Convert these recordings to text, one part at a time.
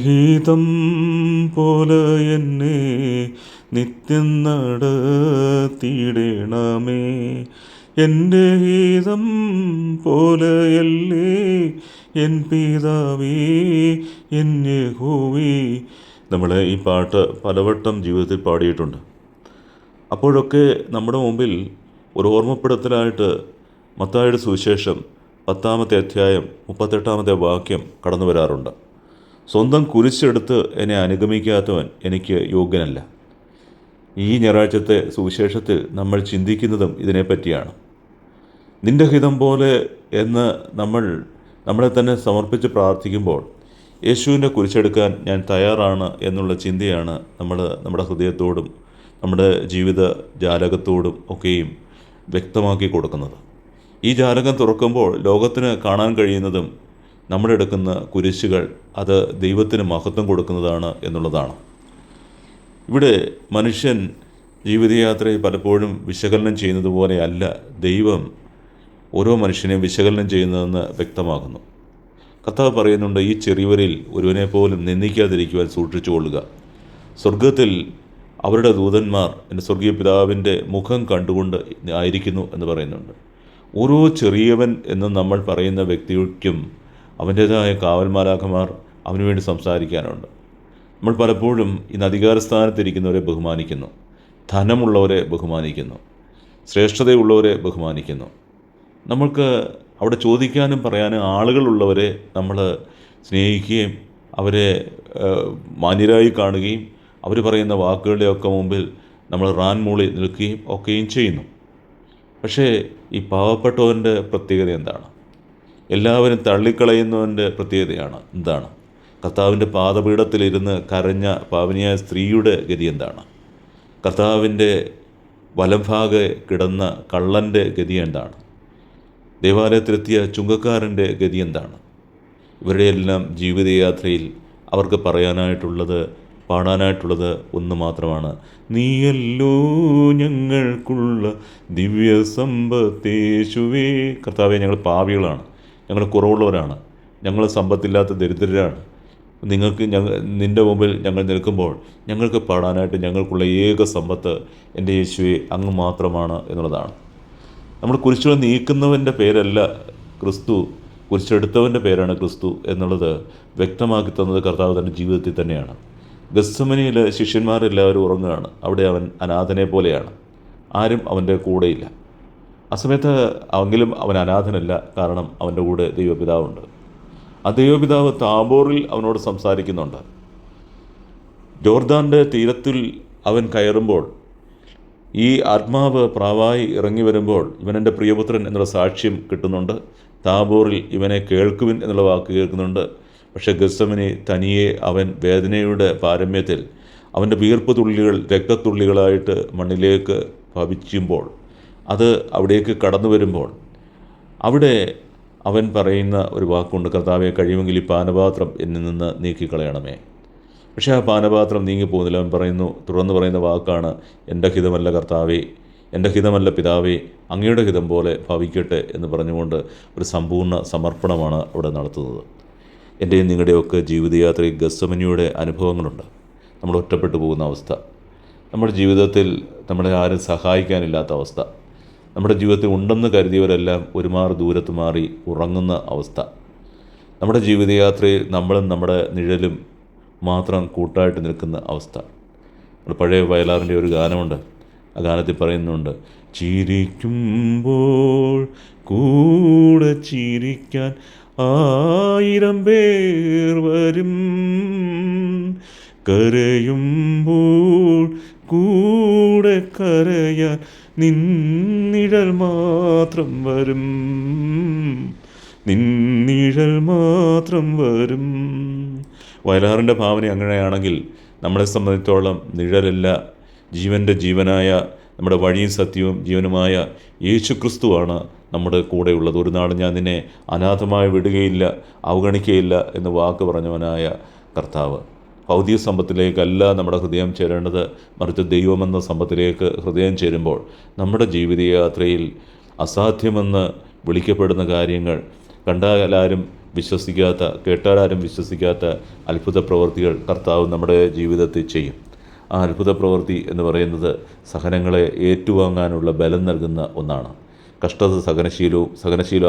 ഗീതം പോലെ എന്നെ നിത്യം നടത്തിയിടണമേ. എൻ്റെ ഗീതം പോലെയല്ലേ എൻ പിതാവേ, എൻ യഹോവേ. നമ്മൾ ഈ പാട്ട് പലവട്ടം ജീവിതത്തിൽ പാടിയിട്ടുണ്ട്. അപ്പോഴൊക്കെ നമ്മുടെ മുമ്പിൽ ഒരു ഓർമ്മപ്പെടുത്തലായിട്ട് മത്തായിയുടെ സുവിശേഷം 10-ാമത്തെ അധ്യായം 38-ാമത്തെ വാക്യം കടന്നു വരാറുണ്ട്. സ്വന്തം കുരിശെടുത്ത് എന്നെ അനുഗമിക്കാത്തവൻ എനിക്ക് യോഗ്യനല്ല. ഈ ഞായറാഴ്ചത്തെ സുവിശേഷത്തിൽ നമ്മൾ ചിന്തിക്കുന്നതും ഇതിനെപ്പറ്റിയാണ്. നിൻ്റെ ഹിതം പോലെ എന്ന് നമ്മളെ തന്നെ സമർപ്പിച്ച് പ്രാർത്ഥിക്കുമ്പോൾ യേശുവിൻ്റെ കുരിശെടുക്കാൻ ഞാൻ തയ്യാറാണ് എന്നുള്ള ചിന്തയാണ് നമ്മുടെ ഹൃദയത്തോടും നമ്മുടെ ജീവിത ജാലകത്തോടും ഒക്കെയും വ്യക്തമാക്കി കൊടുക്കുന്നത്. ഈ ജാലകം തുറക്കുമ്പോൾ ലോകത്തിന് കാണാൻ കഴിയുന്നതും നമ്മളെടുക്കുന്ന കുരിശുകൾ അത് ദൈവത്തിന് മഹത്വം കൊടുക്കുന്നതാണ് എന്നുള്ളതാണ്. ഇവിടെ മനുഷ്യൻ ജീവിതയാത്രയെ പലപ്പോഴും വിശകലനം ചെയ്യുന്നത് പോലെയല്ല ദൈവം ഓരോ മനുഷ്യനെയും വിശകലനം ചെയ്യുന്നതെന്ന് വ്യക്തമാകുന്നു. കർത്താവ് പറയുന്നുണ്ട്, ഈ ചെറിയവരിൽ ഒരുവനെ പോലും നിന്ദിക്കാതിരിക്കുവാൻ സൂക്ഷിച്ചുകൊള്ളുക. സ്വർഗത്തിൽ അവരുടെ ദൂതന്മാർ എൻ്റെ സ്വർഗീയ പിതാവിൻ്റെ മുഖം കണ്ടുകൊണ്ട് ആയിരിക്കുന്നു എന്ന് പറയുന്നുണ്ട്. ഓരോ ചെറിയവൻ എന്ന് നമ്മൾ പറയുന്ന വ്യക്തിക്കും അവൻ്റേതായ കാവൽമാലാഖമാർ അവന് വേണ്ടി സംസാരിക്കാനുണ്ട്. നമ്മൾ പലപ്പോഴും ഇന്ന് അധികാരസ്ഥാനത്തിരിക്കുന്നവരെ ബഹുമാനിക്കുന്നു, ധനമുള്ളവരെ ബഹുമാനിക്കുന്നു, ശ്രേഷ്ഠതയുള്ളവരെ ബഹുമാനിക്കുന്നു. നമ്മൾക്ക് അവിടെ ചോദിക്കാനും പറയാനും ആളുകളുള്ളവരെ നമ്മൾ സ്നേഹിക്കുകയും അവരെ മാന്യരായി കാണുകയും അവർ പറയുന്ന വാക്കുകളുടെയൊക്കെ മുമ്പിൽ നമ്മൾ റാൻമൂളി നിൽക്കുകയും ഒക്കെയും ചെയ്യുന്നു. പക്ഷേ ഈ പാവപ്പെട്ടവൻ്റെ പ്രത്യേകത എന്താണ്? എല്ലാവരും തള്ളിക്കളയുന്നവൻ്റെ പ്രത്യേകതയാണ് എന്താണ്? കർത്താവിൻ്റെ പാദപീഠത്തിലിരുന്ന് കരഞ്ഞ പാവനിയായ സ്ത്രീയുടെ ഗതി എന്താണ്? കർത്താവിൻ്റെ വലംഭാഗെ കിടന്ന കള്ളൻ്റെ ഗതി എന്താണ്? ദേവാലയത്തിലെത്തിയ ചുങ്കക്കാരൻ്റെ ഗതി എന്താണ്? ഇവരുടെയെല്ലാം ജീവിതയാത്രയിൽ അവർക്ക് പറയാനായിട്ടുള്ളത്, പാടാനായിട്ടുള്ളത് ഒന്ന് മാത്രമാണ്: നീയല്ലോ ഞങ്ങൾക്കുള്ള ദിവ്യ സമ്പത്തേശുവേ. കർത്താവേ, ഞങ്ങൾ പാപികളാണ്, ഞങ്ങൾ കുറവുള്ളവരാണ്, ഞങ്ങൾ സമ്പത്തില്ലാത്ത ദരിദ്രരാണ്. നിൻ്റെ മുമ്പിൽ ഞങ്ങൾ നിൽക്കുമ്പോൾ ഞങ്ങൾക്ക് പാടാനായിട്ട് ഞങ്ങൾക്കുള്ള ഏക സമ്പത്ത് എൻ്റെ യേശുവേ അങ്ങ് മാത്രമാണ് എന്നുള്ളതാണ്. നമ്മൾ കുരിശുകൾ നീക്കുന്നവൻ്റെ പേരല്ല ക്രിസ്തു, കുരിശെടുത്തവൻ്റെ പേരാണ് ക്രിസ്തു എന്നുള്ളത് വ്യക്തമാക്കി തന്നത് കർത്താവ് തൻ്റെ ജീവിതത്തിൽ തന്നെയാണ്. ഗത്സമനിയിൽ ശിഷ്യന്മാരെല്ലാവരും ഉറങ്ങുകയാണ്. അവിടെ അവൻ അനാഥനെ പോലെയാണ്, ആരും അവൻ്റെ കൂടെയില്ല. ആ സമയത്ത് എങ്കിലും അവൻ അനാഥനല്ല, കാരണം അവൻ്റെ കൂടെ ദൈവപിതാവുണ്ട്. ആ ദൈവപിതാവ് താബോറിൽ അവനോട് സംസാരിക്കുന്നുണ്ട്. ജോർദാൻ്റെ തീരത്തിൽ അവൻ കയറുമ്പോൾ ഈ ആത്മാവ് പ്രാവായി ഇറങ്ങി വരുമ്പോൾ ഇവനെൻ്റെ പ്രിയപുത്രൻ എന്നുള്ള സാക്ഷ്യം കിട്ടുന്നുണ്ട്. താബോറിൽ ഇവനെ കേൾക്കുവിൻ എന്നുള്ള വാക്ക് കേൾക്കുന്നുണ്ട്. പക്ഷേ ഗത്സമനി തനിയെ അവൻ വേദനയുടെ പാരമ്യത്തിൽ അവൻ്റെ വീർപ്പ് തുള്ളികൾ രക്തത്തുള്ളികളായിട്ട് മണ്ണിലേക്ക് ഭവിക്കുമ്പോൾ, അത് അവിടേക്ക് കടന്നു വരുമ്പോൾ അവിടെ അവൻ പറയുന്ന ഒരു വാക്കുണ്ട്: കർത്താവെ, കഴിയുമെങ്കിൽ ഈ പാനപാത്രം എന്നിൽ നിന്ന് നീക്കിക്കളയണമേ. പക്ഷേ ആ പാനപാത്രം നീങ്ങിപ്പോകുന്നില്ല. അവൻ തുടർന്ന് പറയുന്ന വാക്കാണ്: എൻ്റെ ഹിതമല്ല കർത്താവേ, എൻ്റെ ഹിതമല്ല പിതാവേ, അങ്ങയുടെ ഹിതം പോലെ ഭവിക്കട്ടെ എന്ന് പറഞ്ഞുകൊണ്ട് ഒരു സമ്പൂർണ്ണ സമർപ്പണമാണ് അവിടെ നടത്തുന്നത്. എൻ്റെയും നിങ്ങളുടെയൊക്കെ ജീവിതയാത്രയിൽ ഗത്സമനിയുടെ അനുഭവങ്ങളുണ്ട്. നമ്മൾ ഒറ്റപ്പെട്ടു പോകുന്ന അവസ്ഥ, നമ്മുടെ ജീവിതത്തിൽ നമ്മളെ ആരും സഹായിക്കാനില്ലാത്ത അവസ്ഥ, നമ്മുടെ ജീവിതത്തിൽ ഉണ്ടെന്ന് കരുതിയവരെല്ലാം ഒരുമാറ് ദൂരത്ത് മാറി ഉറങ്ങുന്ന അവസ്ഥ, നമ്മുടെ ജീവിതയാത്രയിൽ നമ്മളും നമ്മുടെ നിഴലും മാത്രം കൂട്ടായിട്ട് നിൽക്കുന്ന അവസ്ഥ. നമ്മുടെ പഴയ വയലാറിൻ്റെ ഒരു ഗാനമുണ്ട്. ആ ഗാനത്തിൽ പറയുന്നുണ്ട്: ചിരിക്കുമ്പോൾ കൂടെ ചിരിക്കാൻ 1000 പേർ വരും, കരയുമ്പോൾ കൂടെ കരയാൻ നിന്നിഴൽ മാത്രം വരും, നിന്നിഴൽ മാത്രം വരും. വയലാറിൻ്റെ ഭാവന അങ്ങനെയാണെങ്കിൽ നമ്മളെ സംബന്ധിച്ചോളം നിഴലല്ല, ജീവൻ്റെ ജീവനായ നമ്മുടെ വഴിയും സത്യവും ജീവനുമായ യേശു ക്രിസ്തുവാണ് നമ്മുടെ കൂടെയുള്ളത്. ഒരു നാൾ ഞാൻ നിന്നെ അനാഥമായി വിടുകയില്ല, അവഗണിക്കുകയില്ല എന്ന് വാക്ക് പറഞ്ഞവനായ കർത്താവ്. ഭൗതിക സമ്പത്തിലേക്കല്ല നമ്മുടെ ഹൃദയം ചേരേണ്ടത്, മറിച്ച് ദൈവമെന്ന സമ്പത്തിലേക്ക് ഹൃദയം ചേരുമ്പോൾ നമ്മുടെ ജീവിതയാത്രയിൽ അസാധ്യമെന്ന് വിളിക്കപ്പെടുന്ന കാര്യങ്ങൾ കണ്ടാലാരും വിശ്വസിക്കാത്ത, കേട്ടാലാരും വിശ്വസിക്കാത്ത അത്ഭുത പ്രവൃത്തികൾ കർത്താവ് നമ്മുടെ ജീവിതത്തിൽ ചെയ്യും. ആ അത്ഭുത പ്രവൃത്തി എന്ന് പറയുന്നത് സഹനങ്ങളെ ഏറ്റുവാങ്ങാനുള്ള ബലം നൽകുന്ന ഒന്നാണ്. കഷ്ടത സഹനശീലവും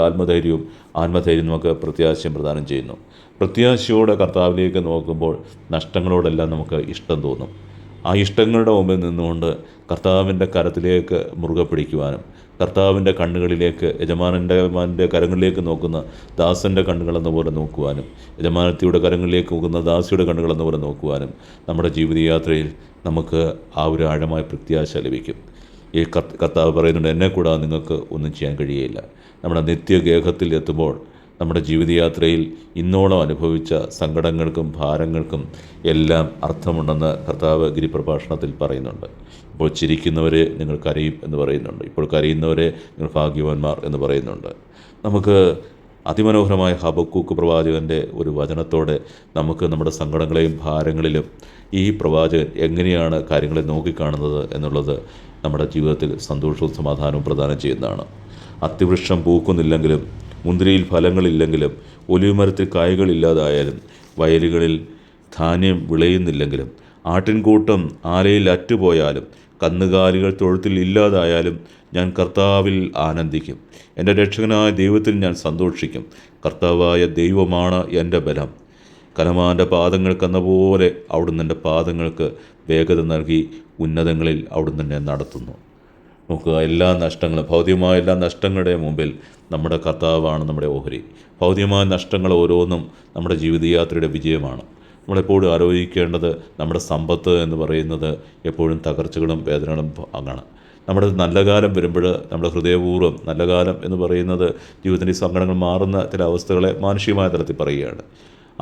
ആത്മധൈര്യം നമുക്ക് പ്രത്യാശയും പ്രദാനം ചെയ്യുന്നു. പ്രത്യാശയോടെ കർത്താവിലേക്ക് നോക്കുമ്പോൾ നഷ്ടങ്ങളോടെല്ലാം നമുക്ക് ഇഷ്ടം തോന്നും. ആ ഇഷ്ടങ്ങളുടെ മുമ്പിൽ നിന്നുകൊണ്ട് കർത്താവിൻ്റെ കരത്തിലേക്ക് മുറുകെ പിടിക്കുവാനും, കർത്താവിൻ്റെ കണ്ണുകളിലേക്ക്, യജമാനൻ്റെ കരങ്ങളിലേക്ക് നോക്കുന്ന ദാസൻ്റെ കണ്ണുകളെന്ന പോലെ നോക്കുവാനും, യജമാനത്തിയുടെ കരങ്ങളിലേക്ക് നോക്കുന്ന ദാസിയുടെ കണ്ണുകളെന്ന പോലെ നോക്കുവാനും നമ്മുടെ ജീവിതയാത്രയിൽ നമുക്ക് ആ ഒരു ആഴമായ പ്രത്യാശ ലഭിക്കും. ഈ കർത്താവ് പറയുന്നുണ്ട്, എന്നെ കൂടാതെ നിങ്ങൾക്ക് ഒന്നും ചെയ്യാൻ കഴിയുകയില്ല. നമ്മുടെ നിത്യഗേഹത്തിൽ എത്തുമ്പോൾ നമ്മുടെ ജീവിതയാത്രയിൽ ഇന്നോളം അനുഭവിച്ച സങ്കടങ്ങൾക്കും ഭാരങ്ങൾക്കും എല്ലാം അർത്ഥമുണ്ടെന്ന് കർത്താവ് ഗിരിപ്രഭാഷണത്തിൽ പറയുന്നുണ്ട്. ഇപ്പോൾ ചിരിക്കുന്നവരെ നിങ്ങൾ കരയും എന്ന് പറയുന്നുണ്ട്. ഇപ്പോൾ കരയുന്നവരെ നിങ്ങൾ ഭാഗ്യവാന്മാർ എന്ന് പറയുന്നുണ്ട്. നമുക്ക് അതിമനോഹരമായ ഹബക്കൂക്ക് പ്രവാചകൻ്റെ ഒരു വചനത്തോടെ നമുക്ക് നമ്മുടെ സങ്കടങ്ങളെയും ഭാരങ്ങളിലും ഈ പ്രവാചകൻ എങ്ങനെയാണ് കാര്യങ്ങളെ നോക്കിക്കാണുന്നത് എന്നുള്ളത് നമ്മുടെ ജീവിതത്തിൽ സന്തോഷവും സമാധാനവും പ്രദാനം ചെയ്യുന്നതാണ്. അത്തിവൃക്ഷം പൂക്കുന്നില്ലെങ്കിലും, മുന്തിരിയിൽ ഫലങ്ങളില്ലെങ്കിലും, ഒലിവുമരത്തിൽ കായ്കളില്ലാതായാലും, വയലുകളിൽ ധാന്യം വിളയുന്നില്ലെങ്കിലും, ആട്ടിൻകൂട്ടം ആലയിൽ അറ്റുപോയാലും, കന്നുകാലികൾ തൊഴുത്തിൽ ഇല്ലാതായാലും ഞാൻ കർത്താവിൽ ആനന്ദിക്കും. എൻ്റെ രക്ഷകനായ ദൈവത്തിൽ ഞാൻ സന്തോഷിക്കും. കർത്താവായ ദൈവമാണ് എൻ്റെ ബലം. കലമാൻ്റെ പാദങ്ങൾക്കെന്ന പോലെ അവിടുന്ന് എൻ്റെ പാദങ്ങൾക്ക് വേഗത നൽകി ഉന്നതങ്ങളിൽ അവിടുന്ന് എന്നെ നടത്തുന്നു. നോക്കുക, എല്ലാ നഷ്ടങ്ങളും, ഭൗതികമായ എല്ലാ നഷ്ടങ്ങളുടെയും മുമ്പിൽ നമ്മുടെ കർത്താവാണ് നമ്മുടെ ഓഹരി. ഭൗതികമായ നഷ്ടങ്ങൾ ഓരോന്നും നമ്മുടെ ജീവിതയാത്രയുടെ വിജയമാണ്. നമ്മളെപ്പോഴും ആലോചിക്കേണ്ടത് നമ്മുടെ സമ്പത്ത് എന്ന് പറയുന്നത് എപ്പോഴും തകർച്ചകളും വേദനകളും ആണ്. നമ്മുടെ നല്ല കാലം വരുമ്പോൾ നമ്മുടെ ഹൃദയപൂർവ്വം, നല്ല കാലം എന്ന് പറയുന്നത് ജീവിതത്തിൻ്റെ സങ്കടങ്ങൾ മാറുന്ന ചില അവസ്ഥകളെ മാനുഷികമായ തലത്തിൽ പറയുകയാണ്.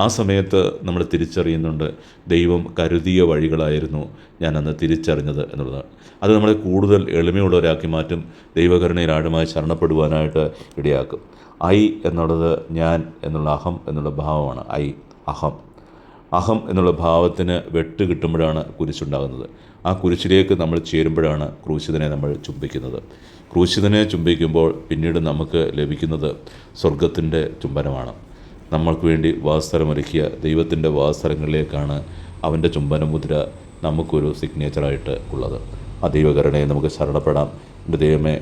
ആ സമയത്ത് നമ്മൾ തിരിച്ചറിയുന്നുണ്ട്, ദൈവം കരുതിയ വഴികളായിരുന്നു ഞാൻ അന്ന് തിരിച്ചറിഞ്ഞത് എന്നുള്ളതാണ്. അത് നമ്മളെ കൂടുതൽ എളിമയുള്ളവരാക്കി മാറ്റും. ദൈവകരുണയിൽ ആഴമായി ശരണപ്പെടുവാനായിട്ട് ഇടയാക്കും. ഐ എന്നുള്ളത് ഞാൻ എന്നുള്ള അഹം എന്നുള്ള ഭാവമാണ്. അഹം എന്നുള്ള ഭാവത്തിന് വെട്ട് കിട്ടുമ്പോഴാണ് കുരിശുണ്ടാകുന്നത്. ആ കുരിശിലേക്ക് നമ്മൾ ചേരുമ്പോഴാണ് ക്രൂശിതനെ നമ്മൾ ചുംബിക്കുന്നത്. ക്രൂശിതനെ ചുംബിക്കുമ്പോൾ പിന്നീട് നമുക്ക് ലഭിക്കുന്നത് സ്വർഗത്തിൻ്റെ ചുംബനമാണ്. നമ്മൾക്ക് വേണ്ടി വാസസ്ഥലമൊരുക്കിയ ദൈവത്തിൻ്റെ വാസസ്ഥലങ്ങളിലേക്കാണ് അവൻ്റെ ചുംബനമുദ്ര നമുക്കൊരു സിഗ്നേച്ചറായിട്ട് ഉള്ളത്. ആ ദൈവകരുണയെ നമുക്ക് ശരണപ്പെടാം. എൻ്റെ ദൈവമേ,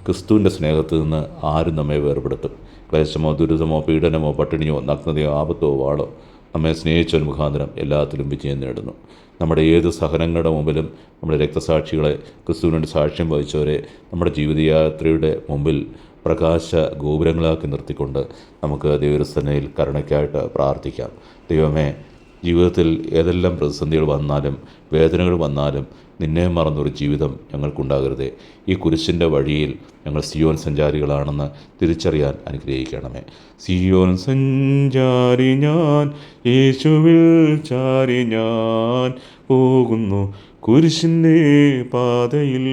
ക്രിസ്തുവിൻ്റെ സ്നേഹത്തിൽ നിന്ന് ആരും നമ്മെ വേർപെടുത്തും? ക്ലേശമോ, ദുരിതമോ, പീഡനമോ, പട്ടിണിയോ, നഗ്നതയോ, ആപത്തോ, വാളോ നമ്മെ സ്നേഹിച്ചൊരു മുഖാന്തരം എല്ലാത്തിലും വിജയം നേടുന്നു. നമ്മുടെ ഏത് സഹനങ്ങളുടെ മുമ്പിലും നമ്മുടെ രക്തസാക്ഷികളെ, ക്രിസ്തുവിനോട് സാക്ഷ്യം വഹിച്ചവരെ നമ്മുടെ ജീവിതയാത്രയുടെ മുമ്പിൽ പ്രകാശ ഗോപുരങ്ങളാക്കി നിർത്തിക്കൊണ്ട് നമുക്ക് ദൈവസന്നയിൽ കരുണയ്ക്കായിട്ട് പ്രാർത്ഥിക്കാം. ദൈവമേ, ജീവിതത്തിൽ ഏതെല്ലാം പ്രതിസന്ധികൾ വന്നാലും വേദനകൾ വന്നാലും നിന്നെ മറന്നൊരു ജീവിതം ഞങ്ങൾക്കുണ്ടാകരുതേ. ഈ കുരിശിൻ്റെ വഴിയിൽ ഞങ്ങൾ സിയോൻ സഞ്ചാരികളാണെന്ന് തിരിച്ചറിയാൻ അനുഗ്രഹിക്കണമേ. സിയോൻ സഞ്ചാരി ഞാൻ, യേശുവിൽ ചാരി ഞാൻ പോകുന്നു കുരിശിൻ്റെ പാതയിൽ.